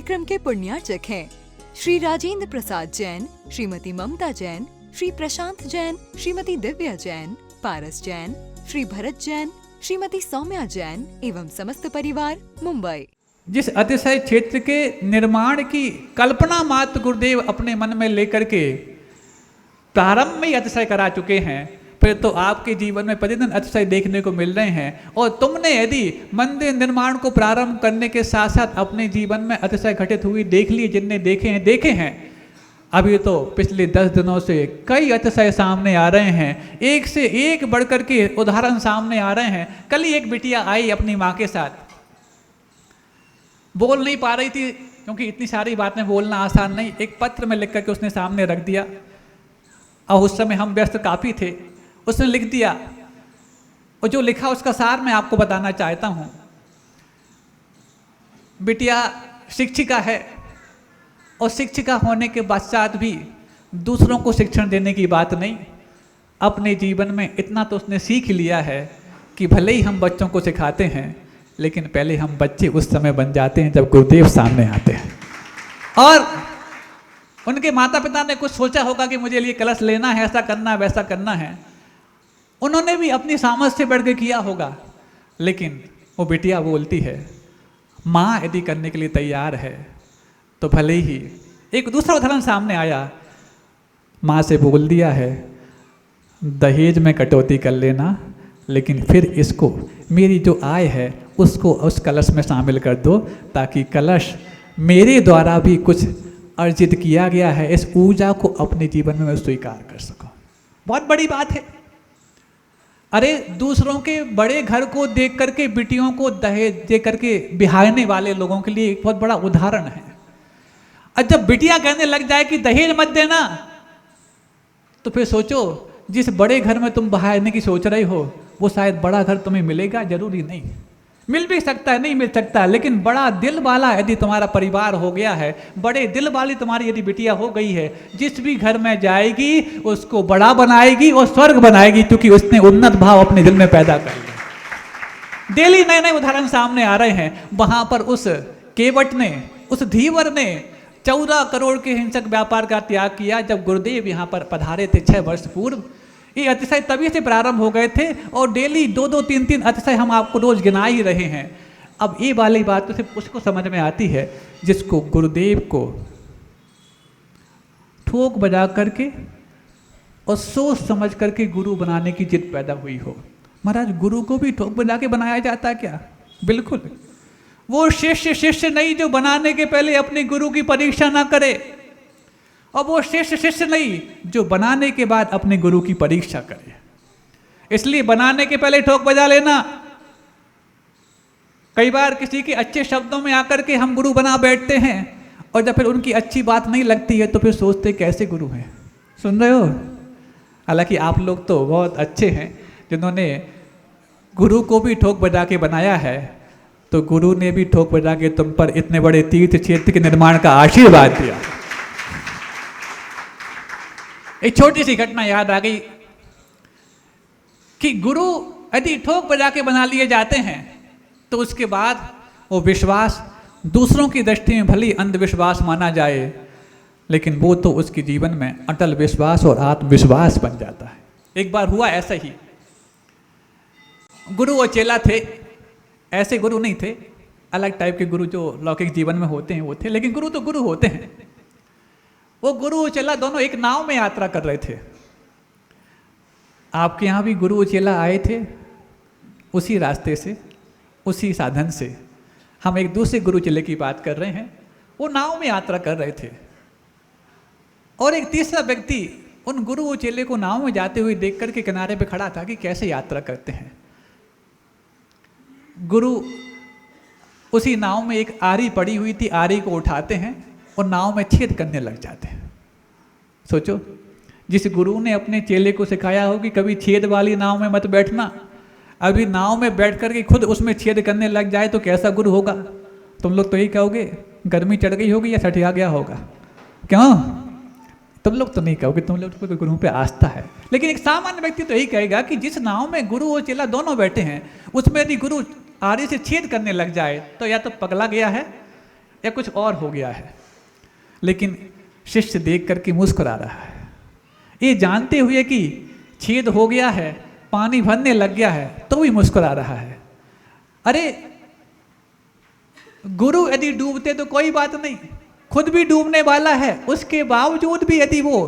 कार्यक्रम के पुण्यार्चक हैं श्री राजेंद्र प्रसाद जैन, श्रीमती ममता जैन, श्री प्रशांत जैन, श्रीमती दिव्या जैन, पारस जैन, श्री भरत जैन, श्रीमती सौम्या जैन एवं समस्त परिवार, मुंबई। जिस अतिशय क्षेत्र के निर्माण की कल्पना मात्र गुरुदेव अपने मन में लेकर के प्रारंभ में ही अतिशय करा चुके हैं, फिर तो आपके जीवन में प्रतिदिन अतिशय देखने को मिल रहे हैं। और तुमने यदि मंदिर निर्माण को प्रारंभ करने के साथ साथ अपने जीवन में अतिशय घटित हुई देख लिए, जिनने देखे हैं। अभी तो पिछले 10 दिनों से कई अतिशय सामने आ रहे हैं, एक से एक बढ़कर के उदाहरण सामने आ रहे हैं। कल ही एक बिटिया आई अपनी माँ के साथ, बोल नहीं पा रही थी क्योंकि इतनी सारी बातें बोलना आसान नहीं। एक पत्र में लिख करके उसने सामने रख दिया और उस समय हम व्यस्त काफ़ी थे। उसने लिख दिया और जो लिखा उसका सार मैं आपको बताना चाहता हूँ। बिटिया शिक्षिका है और शिक्षिका होने के पश्चात भी दूसरों को शिक्षण देने की बात नहीं, अपने जीवन में इतना तो उसने सीख लिया है कि भले ही हम बच्चों को सिखाते हैं, लेकिन पहले हम बच्चे उस समय बन जाते हैं जब गुरुदेव सामने आते हैं। और उनके माता पिता ने कुछ सोचा होगा कि मुझे लिए कलश लेना है, ऐसा करना है, वैसा करना है। उन्होंने भी अपनी सामर्थ्य से बढ़ के किया होगा, लेकिन वो बिटिया बोलती है माँ यदि करने के लिए तैयार है तो भले ही। एक दूसरा उदाहरण सामने आया, माँ से बोल दिया है दहेज में कटौती कर लेना, लेकिन फिर इसको मेरी जो आय है उसको उस कलश में शामिल कर दो, ताकि कलश मेरे द्वारा भी कुछ अर्जित किया गया है, इस ऊर्जा को अपने जीवन में मैं स्वीकार कर सकूं। बहुत बड़ी बात है। अरे दूसरों के बड़े घर को देख करके बिटियों को दहेज दे करके बिहारने वाले लोगों के लिए एक बहुत बड़ा उदाहरण है। और जब बिटिया कहने लग जाए कि दहेज मत देना, तो फिर सोचो जिस बड़े घर में तुम बहारने की सोच रहे हो वो शायद बड़ा घर तुम्हें मिलेगा, जरूरी नहीं। मिल भी सकता है, नहीं मिल सकता, लेकिन बड़ा दिल वाला यदि तुम्हारा परिवार हो गया है, बड़े दिल वाली तुम्हारी यदि बिटिया हो गई है, जिस भी घर में जाएगी उसको बड़ा बनाएगी और स्वर्ग बनाएगी, क्योंकि उसने उन्नत भाव अपने दिल में पैदा कर लिया। डेली नए नए उदाहरण सामने आ रहे हैं। वहां पर उस केवट ने, उस धीवर ने 14 करोड़ के हिंसक व्यापार का त्याग किया जब गुरुदेव यहाँ पर पधारे थे 6 वर्ष पूर्व। ये अतिशय तभी से प्रारंभ हो गए थे और डेली 2-2, 3-3 अतिशय हम आपको रोज गिना ही रहे हैं। अब ये वाली बात तो सिर्फ उसको समझ में आती है जिसको गुरुदेव को ठोक बजा करके और सोच समझ करके गुरु बनाने की जिद पैदा हुई हो। महाराज गुरु को भी ठोक बजा के बनाया जाता क्या? बिल्कुल। वो शिष्य नहीं जो बनाने के पहले अपने गुरु की परीक्षा ना करे, और वो शिष्य नहीं जो बनाने के बाद अपने गुरु की परीक्षा करे। इसलिए बनाने के पहले ठोक बजा लेना। कई बार किसी के अच्छे शब्दों में आकर के हम गुरु बना बैठते हैं और जब फिर उनकी अच्छी बात नहीं लगती है तो फिर सोचते कैसे गुरु हैं। सुन रहे हो? हालांकि आप लोग तो बहुत अच्छे हैं जिन्होंने गुरु को भी ठोक बजा के बनाया है, तो गुरु ने भी ठोक बजा के तुम पर इतने बड़े तीर्थ क्षेत्र के निर्माण का आशीर्वाद दिया। एक छोटी सी घटना याद आ गई कि गुरु यदि ठोक बजा के बना लिए जाते हैं तो उसके बाद वो विश्वास दूसरों की दृष्टि में भली अंधविश्वास माना जाए, लेकिन वो तो उसके जीवन में अटल विश्वास और आत्मविश्वास बन जाता है। एक बार हुआ ऐसा ही, गुरु और चेला थे। ऐसे गुरु नहीं थे, अलग टाइप के गुरु जो लौकिक जीवन में होते हैं वो थे, लेकिन गुरु तो गुरु होते हैं। वो गुरु और चेला दोनों एक नाव में यात्रा कर रहे थे। आपके यहाँ भी गुरु और चेला आए थे उसी रास्ते से, उसी साधन से। हम एक दूसरे गुरु चेले की बात कर रहे हैं। वो नाव में यात्रा कर रहे थे और एक तीसरा व्यक्ति उन गुरु और चेले को नाव में जाते हुए देख करके किनारे पे खड़ा था कि कैसे यात्रा करते हैं। गुरु उसी नाव में एक आरी पड़ी हुई थी, आरी को उठाते हैं और नाव में छेद करने लग जाते हैं। सोचो, जिस गुरु ने अपने चेले को सिखाया हो कि कभी छेद वाली नाव में मत बैठना, अभी नाव में बैठ करके खुद उसमें छेद करने लग जाए तो कैसा गुरु होगा? तुम लोग तो यही कहोगे गर्मी चढ़ गई होगी या सठिया गया होगा। क्यों? तुम लोग तो नहीं कहोगे, तुम लोग तो गुरु पे आस्था है। लेकिन एक सामान्य व्यक्ति तो यही कहेगा कि जिस नाव में गुरु और चेला दोनों बैठे हैं उसमें यदि गुरु आरी से छेद करने लग जाए तो या तो पगला गया है या कुछ और हो गया है, लेकिन शिष्य देख करके मुस्कुरा रहा है, ये जानते हुए कि छेद हो गया है, पानी भरने लग गया है, तो भी मुस्कुरा रहा है। अरे गुरु यदि डूबते तो कोई बात नहीं, खुद भी डूबने वाला है, उसके बावजूद भी यदि वो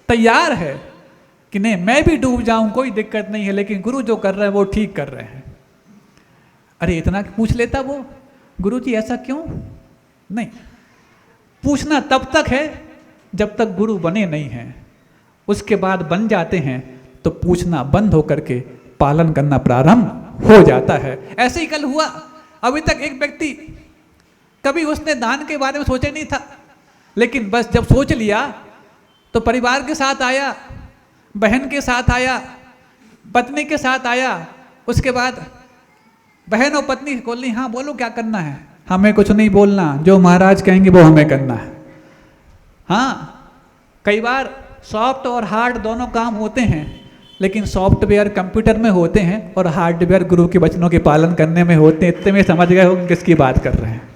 तैयार है कि नहीं मैं भी डूब जाऊं कोई दिक्कत नहीं है, लेकिन गुरु जो कर रहे हैं वो ठीक कर रहे हैं। अरे इतना पूछ लेता वो, गुरु जी ऐसा क्यों? नहीं, पूछना तब तक है जब तक गुरु बने नहीं हैं, उसके बाद बन जाते हैं तो पूछना बंद होकर के पालन करना प्रारंभ हो जाता है। ऐसे ही कल हुआ, अभी तक एक व्यक्ति कभी उसने दान के बारे में सोचा नहीं था, लेकिन बस जब सोच लिया तो परिवार के साथ आया, बहन के साथ आया, पत्नी के साथ आया, उसके बाद बहन और पत्नी बोली हाँ बोलो क्या करना है, हमें कुछ नहीं बोलना, जो महाराज कहेंगे वो हमें करना है। हाँ, कई बार सॉफ्ट और हार्ड दोनों काम होते हैं, लेकिन सॉफ्टवेयर कंप्यूटर में होते हैं और हार्डवेयर गुरु के वचनों के पालन करने में होते हैं। इतने में समझ गए हो किसकी बात कर रहे हैं।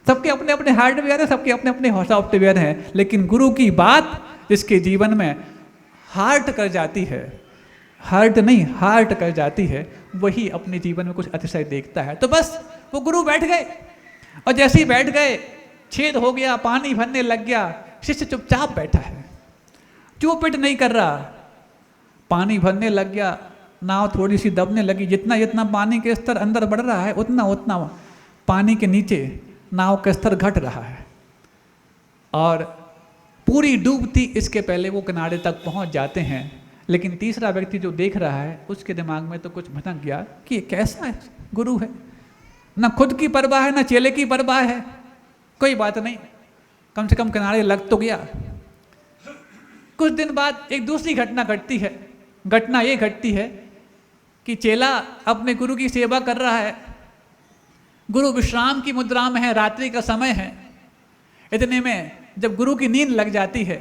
सबके अपने अपने हार्डवेयर है, सबके अपने अपने सॉफ्टवेयर हैं, लेकिन गुरु की बात जिसके जीवन में हार्ट कर जाती है, हार्ट नहीं हार्ट कर जाती है, वही अपने जीवन में कुछ अतिशय देखता है। तो बस वो गुरु बैठ गए, और जैसे ही बैठ गए छेद हो गया, पानी भरने लग गया, शिष्य चुपचाप बैठा है, चुपपिट नहीं कर रहा। पानी भरने लग गया, नाव थोड़ी सी दबने लगी, जितना जितना पानी के स्तर अंदर बढ़ रहा है उतना उतना पानी के नीचे नाव का स्तर घट रहा है, और पूरी डूबती इसके पहले वो किनारे तक पहुंच जाते हैं। लेकिन तीसरा व्यक्ति जो देख रहा है उसके दिमाग में तो कुछ भटक गया कि ये कैसा है गुरु है, ना खुद की परवाह है ना चेले की परवाह है, कोई बात नहीं, कम से कम किनारे लग तो गया। कुछ दिन बाद एक दूसरी घटना घटती है। घटना ये घटती है कि चेला अपने गुरु की सेवा कर रहा है, गुरु विश्राम की मुद्रा में है, रात्रि का समय है। इतने में जब गुरु की नींद लग जाती है,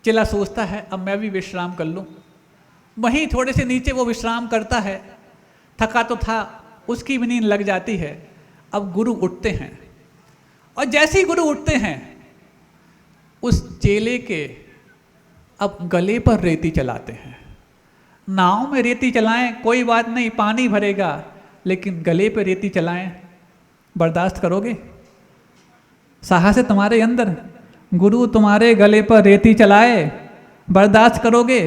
चेला सोचता है अब मैं भी विश्राम कर लूं। वहीं थोड़े से नीचे वो विश्राम करता है, थका तो था, उसकी भी नींद लग जाती है। अब गुरु उठते हैं, और जैसे ही गुरु उठते हैं उस चेले के अब गले पर रेती चलाते हैं। नाव में रेती चलाएं कोई बात नहीं, पानी भरेगा, लेकिन गले पर रेती चलाएं, बर्दाश्त करोगे? साहस है तुम्हारे अंदर? गुरु तुम्हारे गले पर रेती चलाए, बर्दाश्त करोगे?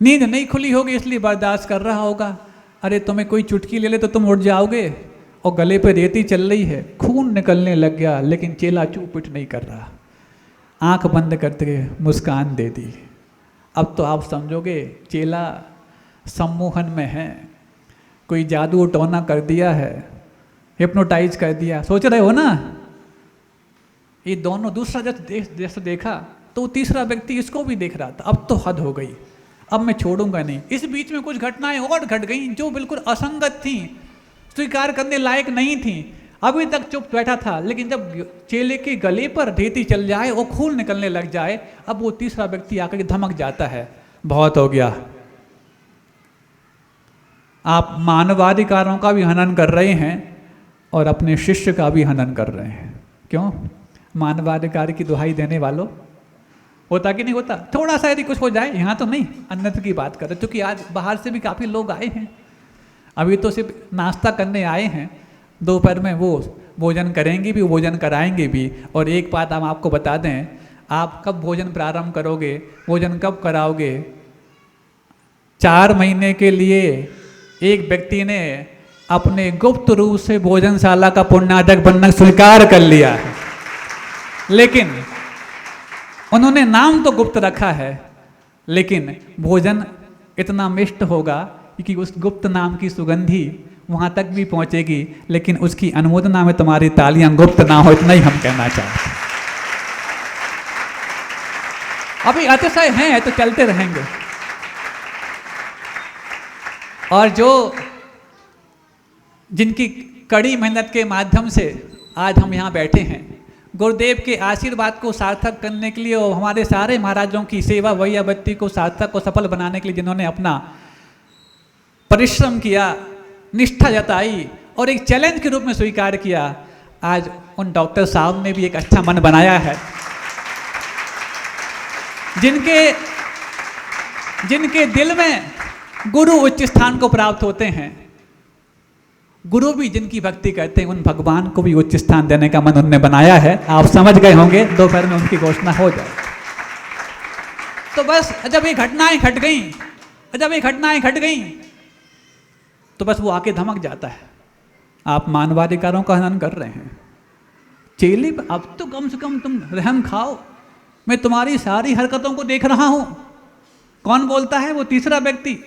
नींद नहीं खुली होगी इसलिए बर्दाश्त कर रहा होगा। अरे तुम्हें कोई चुटकी ले ले तो तुम उठ जाओगे, और गले पर रेती चल रही है, खून निकलने लग गया, लेकिन चेला चुप नहीं कर रहा, आंख बंद करके मुस्कान दे दी। अब तो आप समझोगे चेला सम्मोहन में है, कोई जादू टोना कर दिया है, हिप्नोटाइज कर दिया। सोच रहे हो ना? ये दोनों, दूसरा जैसे देखा तो तीसरा व्यक्ति इसको भी देख रहा था। अब तो हद हो गई, अब मैं छोड़ूंगा नहीं। इस बीच में कुछ घटनाएं और घट गईं जो बिल्कुल असंगत थी, स्वीकार करने लायक नहीं थी। अभी तक चुप बैठा था, लेकिन जब चेले के गले पर रेती चल जाए और खून निकलने लग जाए, अब वो तीसरा व्यक्ति आकर धमक जाता है, बहुत हो गया, आप मानवाधिकारों का भी हनन कर रहे हैं और अपने शिष्य का भी हनन कर रहे हैं। क्यों? मानवाधिकार की दुहाई देने वालों, होता कि नहीं होता? थोड़ा सा यदि कुछ हो जाए, यहाँ तो नहीं, अन्यत्र की बात कर रहे, क्योंकि आज बाहर से भी काफ़ी लोग आए हैं, अभी तो सिर्फ नाश्ता करने आए हैं, दोपहर में वो भोजन करेंगे भी, भोजन कराएंगे भी। और एक बात हम आपको बता दें, आप कब भोजन प्रारंभ करोगे, भोजन कब कराओगे? 4 महीने के लिए एक व्यक्ति ने अपने गुप्त रूप से भोजनशाला का पुण्याधक बनना स्वीकार कर लिया है, लेकिन उन्होंने नाम तो गुप्त रखा है, लेकिन भोजन इतना मिष्ट होगा कि उस गुप्त नाम की सुगंधी वहां तक भी पहुंचेगी, लेकिन उसकी अनुमोदना में तुम्हारी तालियां गुप्त ना हो, इतना ही हम कहना चाहते हैं। अभी अतिशय हैं तो चलते रहेंगे। और जो जिनकी कड़ी मेहनत के माध्यम से आज हम यहाँ बैठे हैं, गुरुदेव के आशीर्वाद को सार्थक करने के लिए और हमारे सारे महाराजों की सेवा वैयावृत्ति को सार्थक और सफल बनाने के लिए जिन्होंने अपना परिश्रम किया, निष्ठा जताई और एक चैलेंज के रूप में स्वीकार किया, आज उन डॉक्टर साहब ने भी एक अच्छा मन बनाया है, जिनके दिल में गुरु उच्च स्थान को प्राप्त होते हैं, गुरु भी जिनकी भक्ति करते हैं, उन भगवान को भी उच्च स्थान देने का मन उनने बनाया है। आप समझ गए होंगे, दोपहर में उनकी घोषणा हो जाए। तो बस जब ये घटनाएं घट गई तो बस वो आके धमक जाता है। आप मानवाधिकारों का हनन कर रहे हैं, चेले अब तो कम से कम तुम रहम खाओ, मैं तुम्हारी सारी हरकतों को देख रहा हूं। कौन बोलता है? वो तीसरा व्यक्ति।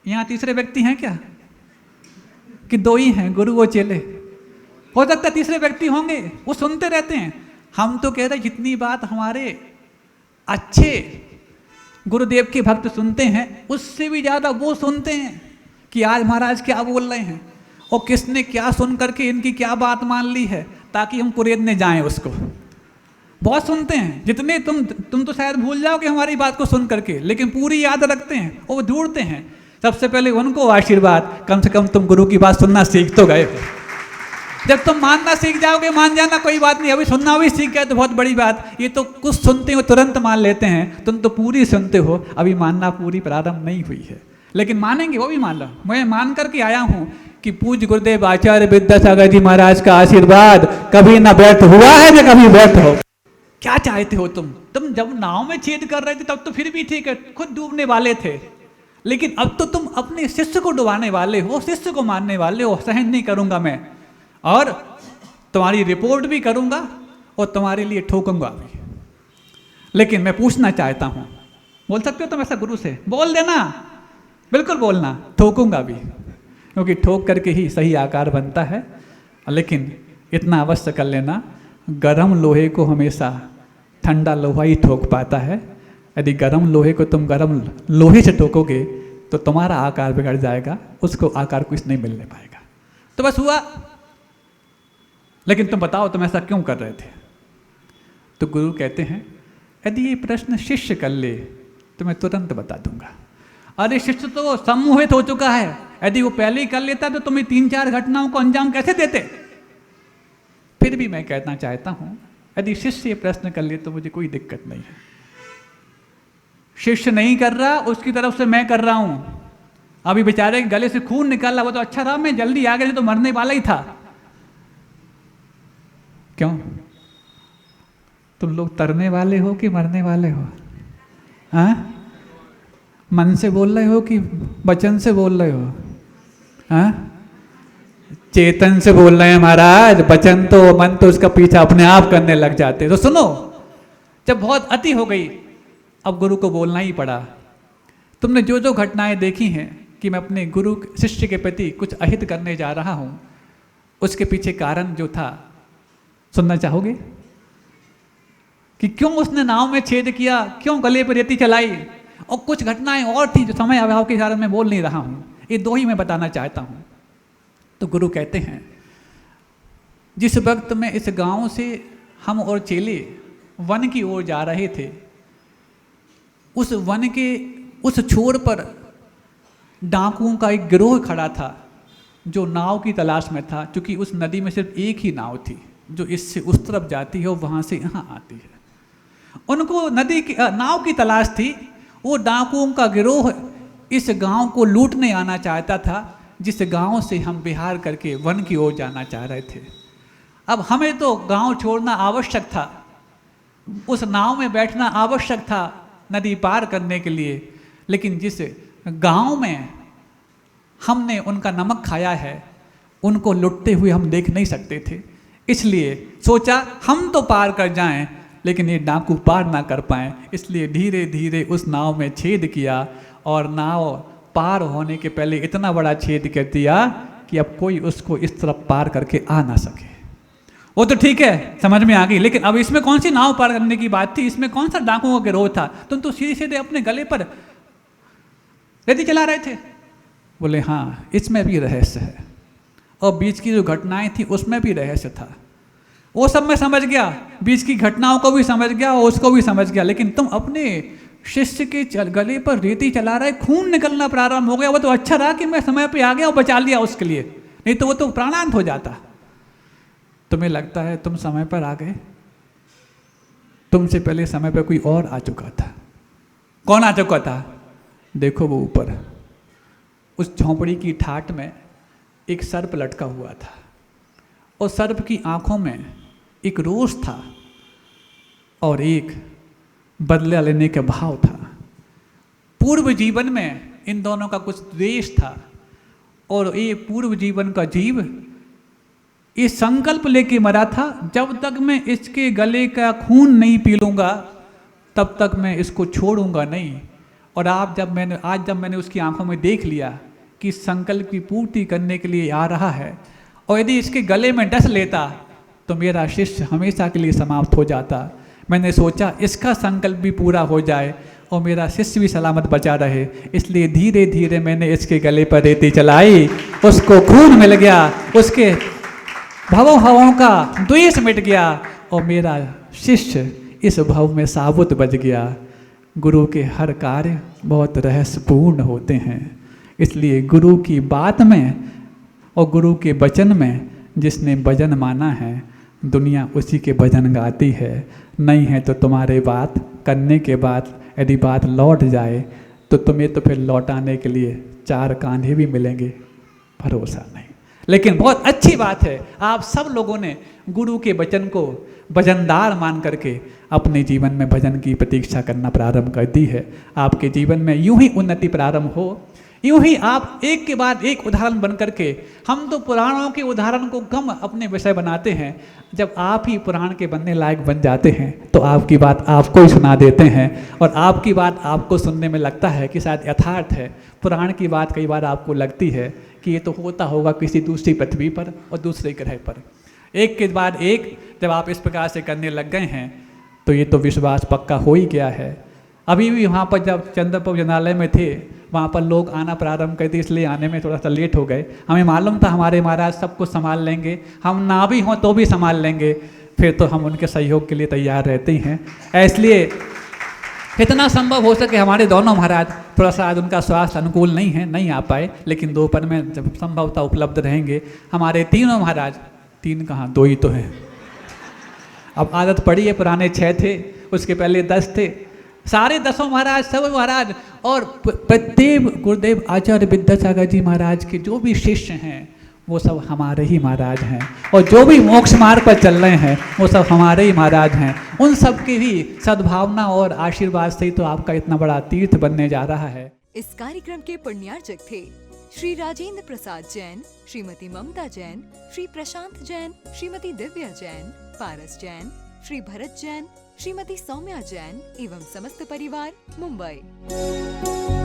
यहां तीसरे व्यक्ति हैं क्या कि दो ही हैं, गुरु और चेले? हो सकता है तीसरे व्यक्ति होंगे, वो सुनते रहते हैं। हम तो कह रहे जितनी बात हमारे अच्छे गुरुदेव के भक्त सुनते हैं, उससे भी ज़्यादा वो सुनते हैं कि आज महाराज क्या बोल रहे हैं और किसने क्या सुन करके इनकी क्या बात मान ली है, ताकि हम कुरेदने जाएं उसको। बहुत सुनते हैं, जितने तुम तो शायद भूल जाओगे हमारी बात को सुन करके, लेकिन पूरी याद रखते हैं और वो ढूंढते हैं। सबसे पहले उनको आशीर्वाद, कम से कम तुम गुरु की बात सुनना सीख तो गए हो। जब तुम मानना सीख जाओगे, मान जाना कोई बात नहीं, अभी सुनना भी सीख गए तो बहुत बड़ी बात। ये तो कुछ सुनते हो तुरंत मान लेते हैं, तुम तो पूरी सुनते हो, अभी मानना पूरी प्रारंभ नहीं हुई है, लेकिन मानेंगे, वो भी मान लो। मैं मान करके आया हूँ कि पूज्य गुरुदेव आचार्य विद्यासागर जी महाराज का आशीर्वाद कभी ना व्यर्थ हुआ है, न कभी व्यर्थ हो। क्या चाहते हो तुम जब नाव में छेद कर रहे थे तब तो फिर भी ठीक है, खुद डूबने वाले थे, लेकिन अब तो तुम अपने शिष्य को डुबाने वाले हो, शिष्य को मारने वाले हो। सहन नहीं करूंगा मैं, और तुम्हारी रिपोर्ट भी करूंगा और तुम्हारे लिए ठोकूंगा भी। लेकिन मैं पूछना चाहता हूं, बोल सकते हो तुम ऐसा गुरु से? बोल देना, बिल्कुल बोलना, ठोकूंगा भी, क्योंकि ठोक करके ही सही आकार बनता है। लेकिन इतना अवश्य कर लेना, गर्म लोहे को हमेशा ठंडा लोहा ही ठोक पाता है। यदि गर्म लोहे को तुम गर्म लोहे से ठोकोगे तो तुम्हारा आकार बिगड़ जाएगा, उसको आकार कुछ नहीं मिलने पाएगा। तो बस हुआ। लेकिन तुम बताओ तुम ऐसा क्यों कर रहे थे? तो गुरु कहते हैं, यदि ये प्रश्न शिष्य कर ले तो मैं तुरंत बता दूंगा। अरे शिष्य तो सम्मोहित हो चुका है, यदि वो पहले ही कर लेता तो तुम्हें 3-4 घटनाओं को अंजाम कैसे देते? फिर भी मैं कहना चाहता हूं, यदि शिष्य ये प्रश्न कर ले तो मुझे कोई दिक्कत नहीं है। शिष्य नहीं कर रहा, उसकी तरफ से मैं कर रहा हूं। अभी बेचारे के गले से खून निकाल रहा, वो तो अच्छा रहा मैं जल्दी आ गया, तो मरने वाला ही था। क्यों? तुम लोग तरने वाले हो कि मरने वाले हो? हाँ, मन से बोल रहे हो कि वचन से बोल रहे हो? हाँ, चेतन से बोल रहे हैं महाराज, वचन तो मन तो उसका पीछा अपने आप करने लग जाते। तो सुनो, जब बहुत अति हो गई, अब गुरु को बोलना ही पड़ा। तुमने जो जो घटनाएं देखी हैं कि मैं अपने गुरु शिष्य के प्रति कुछ अहित करने जा रहा हूं, उसके पीछे कारण जो था सुनना चाहोगे? कि क्यों उसने नाव में छेद किया, क्यों गले पर रेती चलाई, और कुछ घटनाएं और थी जो समय अभाव के कारण मैं बोल नहीं रहा हूं। ये दो ही मैं बताना चाहता हूं। तो गुरु कहते हैं, जिस वक्त में इस गांव से हम और चेले वन की ओर जा रहे थे, उस वन के उस छोर पर डाकुओं का एक गिरोह खड़ा था जो नाव की तलाश में था, क्योंकि उस नदी में सिर्फ एक ही नाव थी जो इससे उस तरफ जाती है और वहाँ से यहाँ आती है। उनको नदी की नाव की तलाश थी। वो डाकुओं का गिरोह इस गांव को लूटने आना चाहता था, जिस गांव से हम बिहार करके वन की ओर जाना चाह रहे थे। अब हमें तो गांव छोड़ना आवश्यक था, उस नाव में बैठना आवश्यक था नदी पार करने के लिए, लेकिन जिस गांव में हमने उनका नमक खाया है, उनको लुटते हुए हम देख नहीं सकते थे। इसलिए सोचा हम तो पार कर जाएं, लेकिन ये डाकू पार ना कर पाएं, इसलिए धीरे धीरे उस नाव में छेद किया और नाव पार होने के पहले इतना बड़ा छेद कर दिया कि अब कोई उसको इस तरफ पार करके आ ना सके। वो तो ठीक है, समझ में आ गई, लेकिन अब इसमें कौन सी नाव पार करने की बात थी? इसमें कौन सा डाकुओं का गिरोह था? तुम तो सीधे सीधे अपने गले पर रेती चला रहे थे। बोले हाँ, इसमें भी रहस्य है, और बीच की जो घटनाएं थी उसमें भी रहस्य था। वो सब मैं समझ गया, बीच की घटनाओं को भी समझ गया और उसको भी समझ गया, लेकिन तुम अपने शिष्य के गले पर रेती चला रहे, खून निकलना प्रारंभ हो गया। वो तो अच्छा रहा कि मैं समय पे आ गया और बचा लिया उसके लिए, नहीं तो वो तो प्राणांत हो जाता। तुम्हें लगता है तुम समय पर आ गए? तुमसे पहले समय पर कोई और आ चुका था। कौन आ चुका था? देखो वो ऊपर उस झोंपड़ी की ठाट में एक सर्प लटका हुआ था और सर्प की आंखों में एक रोष था और एक बदला लेने का भाव था। पूर्व जीवन में इन दोनों का कुछ द्वेष था और ये पूर्व जीवन का जीव ये संकल्प लेके मरा था, जब तक मैं इसके गले का खून नहीं पी लूँगा तब तक मैं इसको छोड़ूंगा नहीं। और आज जब मैंने उसकी आंखों में देख लिया कि संकल्प की पूर्ति करने के लिए आ रहा है और यदि इसके गले में डस लेता तो मेरा शिष्य हमेशा के लिए समाप्त हो जाता। मैंने सोचा इसका संकल्प भी पूरा हो जाए और मेरा शिष्य भी सलामत बचा रहे, इसलिए धीरे धीरे मैंने इसके गले पर रेती चलाई, उसको खून मिल गया, उसके भवों हवों का द्वेष मिट गया और मेरा शिष्य इस भव में साबुत बच गया। गुरु के हर कार्य बहुत रहस्यपूर्ण होते हैं, इसलिए गुरु की बात में और गुरु के वचन में जिसने भजन माना है दुनिया उसी के भजन गाती है। नहीं है तो तुम्हारे बात करने के बाद यदि बात लौट जाए तो तुम्हें तो फिर लौटाने के लिए 4 कांधे भी मिलेंगे, भरोसा नहीं। लेकिन बहुत अच्छी बात है आप सब लोगों ने गुरु के वचन को भजनदार मान करके अपने जीवन में भजन की प्रतीक्षा करना प्रारंभ कर दी है। आपके जीवन में यूं ही उन्नति प्रारंभ हो, यूं ही आप एक के बाद एक उदाहरण बन करके, हम तो पुराणों के उदाहरण को कम अपने विषय बनाते हैं, जब आप ही पुराण के बनने लायक बन जाते हैं तो आपकी बात आपको ही सुना देते हैं और आपकी बात आपको सुनने में लगता है कि शायद यथार्थ है। पुराण की बात कई बार आपको लगती है कि ये तो होता होगा किसी दूसरी पृथ्वी पर और दूसरे ग्रह पर। एक के बाद एक जब आप इस प्रकार से करने लग गए हैं तो ये तो विश्वास पक्का हो ही गया है। अभी भी वहाँ पर जब चंद्रप्रभु जनालय में थे वहाँ पर लोग आना प्रारंभ कर दिए, इसलिए आने में थोड़ा सा लेट हो गए। हमें मालूम था हमारे महाराज सब कुछ संभाल लेंगे, हम ना भी हों तो भी संभाल लेंगे, फिर तो हम उनके सहयोग के लिए तैयार रहते ही हैं। इसलिए इतना संभव हो सके हमारे दोनों महाराज, थोड़ा सा आज उनका स्वास्थ्य अनुकूल नहीं है, नहीं आ पाए, लेकिन दोपहर में जब संभवतः उपलब्ध रहेंगे हमारे तीनों महाराज। 3 कहाँ, 2 ही तो हैं। अब आदत पड़ी है, पुराने 6 थे, उसके पहले 10 थे, सारे 10 महाराज, सब महाराज और प्रत्येक गुरुदेव आचार्य विद्यासागर जी महाराज के जो भी शिष्य हैं वो सब हमारे ही महाराज हैं और जो भी मोक्ष मार्ग पर चल रहे हैं वो सब हमारे ही महाराज हैं। उन सब की भी सद्भावना और आशीर्वाद से ही तो आपका इतना बड़ा तीर्थ बनने जा रहा है। इस कार्यक्रम के पुण्यार्चक थे श्री राजेंद्र प्रसाद जैन, श्रीमती ममता जैन, श्री प्रशांत जैन, श्रीमती दिव्या जैन, पारस जैन, श्री भरत जैन, श्रीमती सौम्या जैन एवं समस्त परिवार, मुंबई।